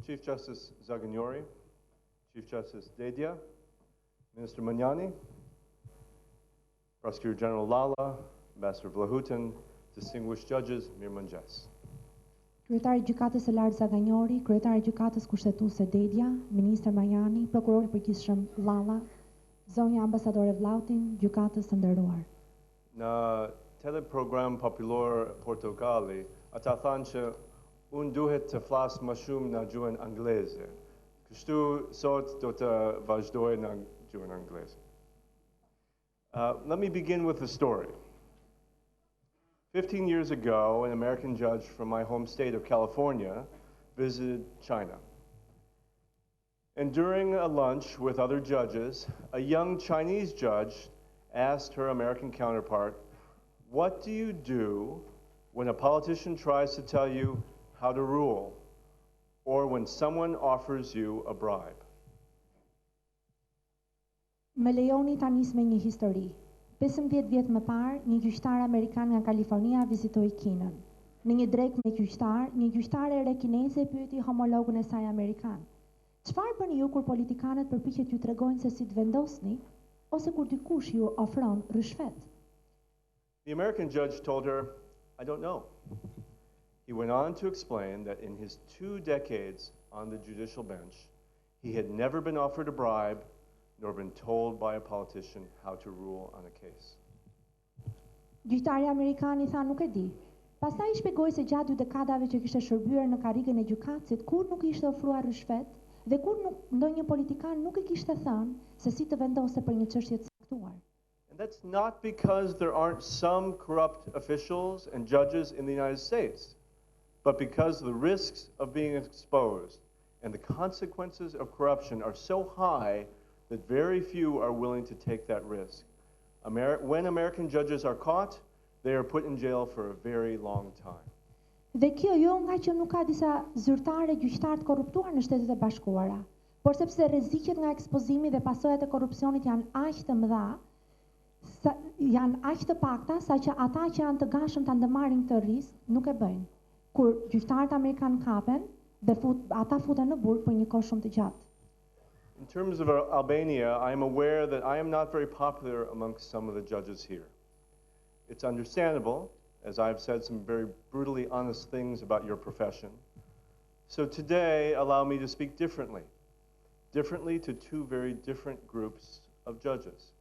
Chief Justice Zaganyori, Chief Justice Dedia, Minister Magnani, Prosecutor General Lala, Ambassador Vlahutin, distinguished judges, Mirëmëngjes. Kryetari i Gjykatës së Lartë Zaganyori, Kryetari i Gjykatës Kushtetuese Dedia, Ministër Magnani, Prokurori i Përgjithshëm Llalla, Zonja Ambasadore Vlahutin, gjykatës të nderuar. Në teleprogram popullor Portokalli, ata thanë që unë duhet të flas më shumë në gjuhën angleze. Kështu sot do të vazhdoj në gjuhën angleze. Let me begin with the story. 15 years ago, an American judge from my home state of California visited China. And during a lunch with other judges, a young Chinese judge asked her American counterpart, "What do you do when a politician tries to tell you how to rule, or when someone offers you a bribe?" Më lejoni ta nis me një histori. 15 vjet më parë, një gjyqtar amerikan nga Kalifornia vizitoi Kinën. Në një drekë me gjyqtar, një gjyqtare e re kineze pyeti homologun e saj amerikan: "Çfarë bëni ju kur politikanët përpiqet ju tregojnë se si të vendosni, ose kur dikush ju ofron rishfet?" The American judge told her, "I don't know." He went on to explain that in his 2 decades on the judicial bench, he had never been offered a bribe nor been told by a politician how to rule on a case. Gjyqtari amerikan I tha nuk e di. Pastaj I shpjegoi se gjatë 2 dekadave që kishte shërbyer në karrigën e gjykatësit, kur nuk ishte ofruar rishfet dhe kur ndonjë politikan nuk I kishte thënë se si të vendose për një çështje të caktuar. And that's not because there aren't some corrupt officials and judges in the United States, but because the risks of being exposed and the consequences of corruption are so high that very few are willing to take that risk. When American judges are caught, they are put in jail for a very long time. Dhe kjo jo nga që nuk ka disa zyrtarë gjyqtarë të korruptuar në Shtetet e Bashkuara, por sepse rreziqet nga ekspozimi dhe pasojat e korrupsionit janë aq të mëdha, janë aq të pakta saqë ata që janë të gatshëm ta ndërmarrin këtë risk nuk e bëjnë. Kur gjyqtarët amerikan kapen, ata futen në burg për një kohë shumë të gjatë. In terms of Albania, I am aware that I am not very popular amongst some of the judges here. It's understandable, as I've said some very brutally honest things about your profession. So today, allow me to speak differently to 2 very different groups of judges,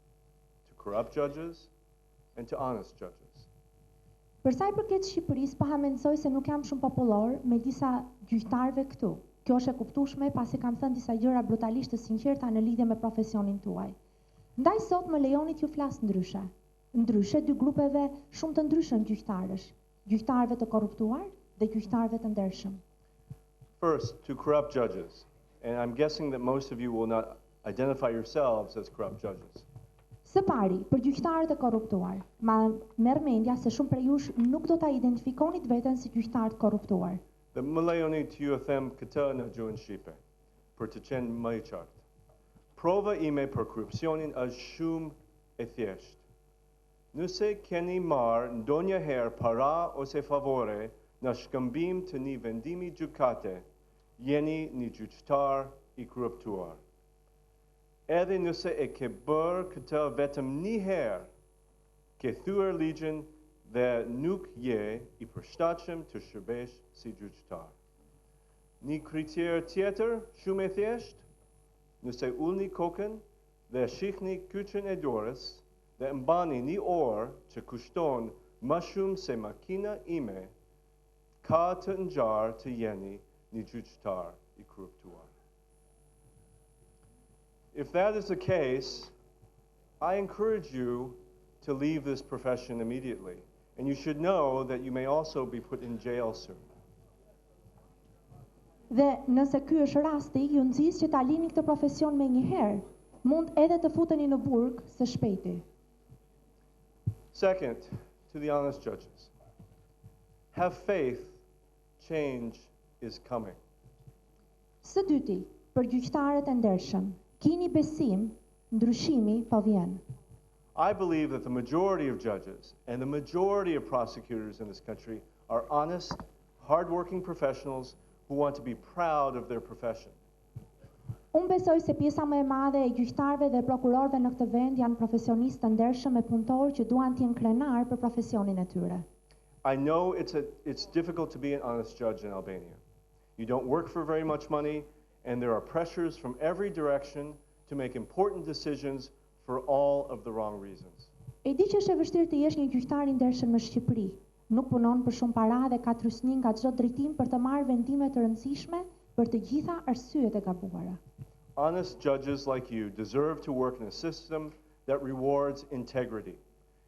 to corrupt judges and to honest judges. Për sa I përket Shqipërisë, pa mendsoj se nuk jam shumë popullor me disa gjyqtarëve këtu. Kjo është e kuptueshme pasi kam thënë disa gjëra brutalisht të sinqerta në lidhje me profesionin tuaj. Ndaj sot më lejoni t'ju flas ndryshe. Ndryshe 2 grupeve shumë të ndryshëm gjyqtarësh, gjyqtarëve të korruptuar dhe gjyqtarëve të ndershëm. First, to corrupt judges, and I'm guessing that most of you will not identify yourselves as corrupt judges. Së pari, për gjyqtarët e korruptuar, merr mendja se shumë prej jush nuk do ta identifikoni veten si gjyqtar të korruptuar. Dhe më lejoni t'ju e them këtë në gjuhën shqipe, për të qenë më I qartë. Prova ime për korrupsionin është shumë e thjeshtë. Nëse keni marrë ndonjëherë para ose favore në shkëmbim të një vendimi gjykate, jeni një gjyqtar I korruptuar. Edhe nëse e ke bërë këtë vetëm një herë, ke thyer ligjin dhe nuk je I përshtatshëm të shërbesh si gjyqtar. Një kriter tjetër shumë e thjeshtë, nëse ulni kokën dhe shihni kyçën e dorës dhe mbani një orë që kushton më shumë se makina ime, ka të ngjarë të jeni një gjyqtar I korruptuar. If that is the case, I encourage you to leave this profession immediately. And you should know that you may also be put in jail soon. Dhe nëse ky është rasti, ju nxis që ta lini këtë profesion menjëherë. Mund edhe të futeni në burg së shpejti. Second, to the honest judges. Have faith, change is coming. Së dyti, për gjyqtarët e ndershëm, kini besim, ndryshimi po vjen. I believe that the majority of judges and the majority of prosecutors in this country are honest, hardworking professionals who want to be proud of their profession. Unë besoj se pjesa më e madhe e gjyqtarëve dhe prokurorëve në këtë vend janë profesionistë të ndershëm e punëtorë që duan të jenë krenar për profesionin e tyre. I know it's difficult to be an honest judge in Albania. You don't work for very much money, and there are pressures from every direction to make important decisions for all of the wrong reasons. E di që është e vështirë të jesh një gjyqtar i ndershëm në Shqipëri. Nuk punon për shumë para dhe ka trysni nga çdo drejtim për të marrë vendime të rëndësishme për të gjitha arsyet e gabuara. Honest judges like you deserve to work in a system that rewards integrity.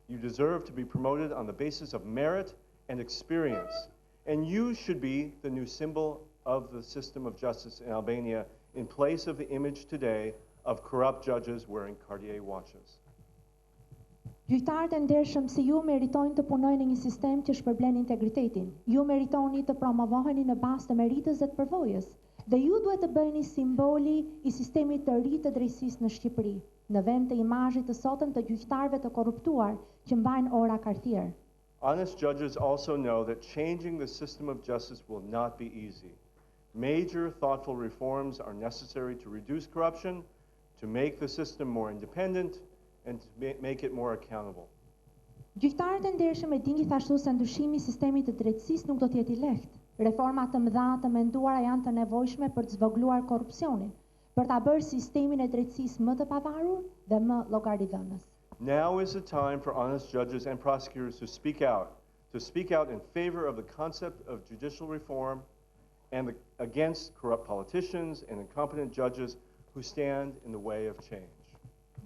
You deserve to be promoted on the basis of merit and experience. And you should be the new symbol of the system of justice in Albania in place of the image today of corrupt judges wearing Cartier watches. Gjyqtarët e ndershëm si ju meritojnë të punojnë në një sistem që shpërblen integritetin. Ju meritoni të promovoheni në bazë të meritës dhe të përvojës. Dhe ju duhet të bëheni simboli i sistemit të ri të drejtësisë në Shqipëri, në vend të imazhit të sotëm të gjyqtarëve të korruptuar që mbajnë ora Cartier. Honest judges also know that changing the system of justice will not be easy. Major thoughtful reforms are necessary to reduce corruption, to make the system more independent, and to make it more accountable. Gjyqtarët e ndershëm e dinë gjithashtu se ndryshimi i sistemit të drejtësisë nuk do të jetë i lehtë. Reforma të mëdha të menduara janë të nevojshme për të zvogëluar korrupsionin, për ta bërë sistemin e drejtësisë më të pavarur dhe më llogaridhënës. Now is the time for honest judges and prosecutors to speak out in favor of the concept of judicial reform and against corrupt politicians and incompetent judges who stand in the way of change.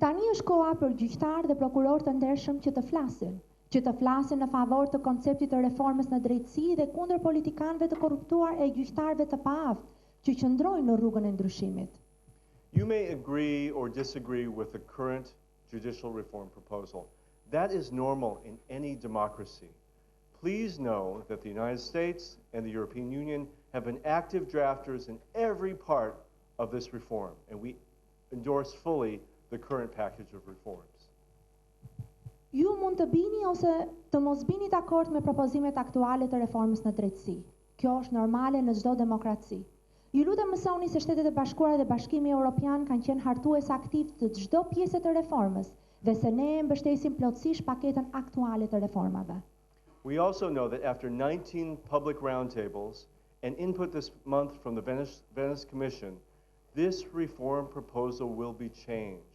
Tani është koha për gjyqtarë dhe prokurorë të ndershëm që të flasin në favor të konceptit të reformës në drejtësi dhe kundër politikanëve të korruptuar e gjyqtarëve të paaftë që qëndrojnë në rrugën e ndryshimit. You may agree or disagree with the current judicial reform proposal. That is normal in any democracy. Please know that the United States and the European Union have been active drafters in every part of this reform, and we endorse fully the current package of reforms. Ju mund të bini ose të mos bini dakord me propozimet aktuale të reformës në drejtësi. Kjo është normale në çdo demokraci. Ju lutem mësoni se Shtetet e Bashkuara dhe Bashkimi Evropian kanë qenë hartues aktiv të çdo pjesë të reformës dhe se ne e mbështesim plotësisht paketën aktuale të reformave. We also know that after 19 public roundtables and input this month from the Venice Commission, this reform proposal will be changed.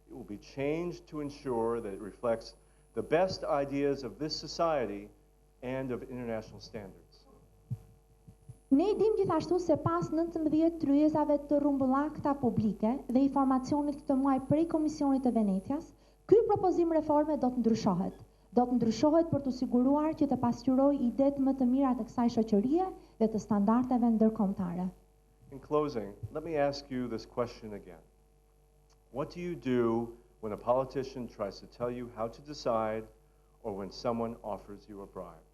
It will be changed to ensure that it reflects the best ideas of this society and of international standards. Ne dim gjithashtu se pas 19 tryezave të rrumbullakta publike dhe informacionit këtë muaj prej Komisionit të Venecias, ky propozim reforme do të ndryshohet. Do të ndryshohet për të siguruar që të pasqyrojë idetë më të mira të kësaj shoqërie dhe të standardeve ndërkombëtare. In closing, let me ask you this question again. What do you do when a politician tries to tell you how to decide or when someone offers you a bribe?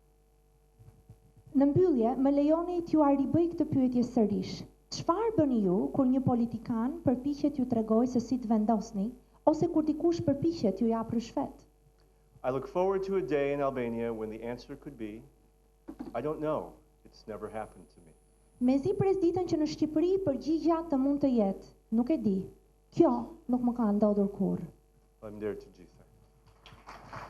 Në mbyllje, më lejoni t'ju ribëj këtë pyetje sërish. Çfarë bëni ju kur një politikan përpiqet ju tregojë se si të vendosni ose kur dikush përpiqet ju jap rishfet? I look forward to a day in Albania when the answer could be, I don't know, it's never happened to me. Mezi pres ditën që në Shqipëri përgjigjja të mund të jetë, nuk e di. Kjo nuk më ka ndodhur kurrë. Faleminderit të gjithë.